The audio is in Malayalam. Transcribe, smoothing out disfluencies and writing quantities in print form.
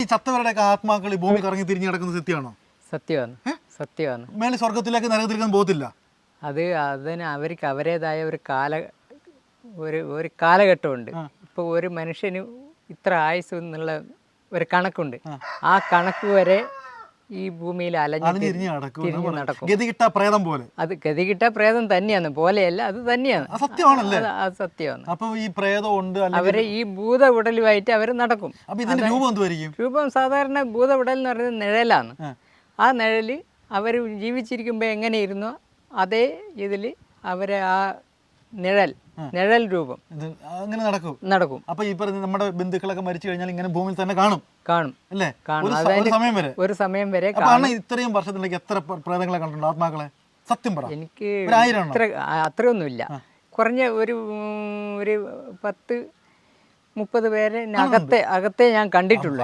ഈ ചത്തവരുടെയൊക്കെ ആത്മാക്കൾ ഈ ഭൂമി കറങ്ങി തിരിഞ്ഞു കിടക്കുന്നത് സത്യമാണോ? സത്യമാണ്, സത്യമാണ്. മേലെ സ്വർഗത്തിലേക്ക് നരകത്തിലേക്കൊന്നും പോകത്തില്ല. അതിന് അവർക്ക് അവരുടേതായ ഒരു കാലഘട്ടമുണ്ട്. ഇപ്പോൾ ഒരു മനുഷ്യന് ഇത്ര ആയുസ് എന്നുള്ള ഒരു കണക്കുണ്ട്. ആ കണക്ക് വരെ ഈ ഭൂമിയിൽ തിരിഞ്ഞ് നടക്കും. ഗതികിട്ട പ്രേതം പോലെ. അത് ഗതികിട്ട പ്രേതം തന്നെയാണ്, പോലെയല്ല, അത് തന്നെയാണ്. സത്യമാണല്ലേ? അത് സത്യമാണ്. അപ്പൊ ഈ പ്രേതം ഉണ്ട്, അവര് ഈ ഭൂത ഉടലുമായിട്ട് അവർ നടക്കും. അപ്പൊ ഇതിന്റെ രൂപം എന്തുവായിരിക്കും? രൂപം സാധാരണ ഭൂത ഉടൽ എന്ന് പറയുന്നത് നിഴലാണ്. ആ നിഴല് അവർ ജീവിച്ചിരിക്കുമ്പോൾ എങ്ങനെയിരുന്നോ അതേ ഇതിൽ അവരെ ആ നിഴൽ രൂപം അങ്ങനെ നടക്കും. അപ്പൊ ഈ പറഞ്ഞ നമ്മുടെ ബന്ധുക്കളൊക്കെ മരിച്ചു കഴിഞ്ഞാൽ ഇങ്ങനെ ഭൂമിയിൽ തന്നെ കാണും അല്ലേ? ഒരു സമയം വരെ. ഇത്രയും വർഷത്തിലേക്ക് എത്ര പ്രേതങ്ങളെ കണ്ടിട്ടുണ്ട്, ആത്മാക്കളെ? സത്യം പറ. എനിക്ക് അത്രയൊന്നുമില്ല. കുറഞ്ഞ ഒരു 10-30 പേരെ അകത്തെ ഞാൻ കണ്ടിട്ടുള്ളൂ.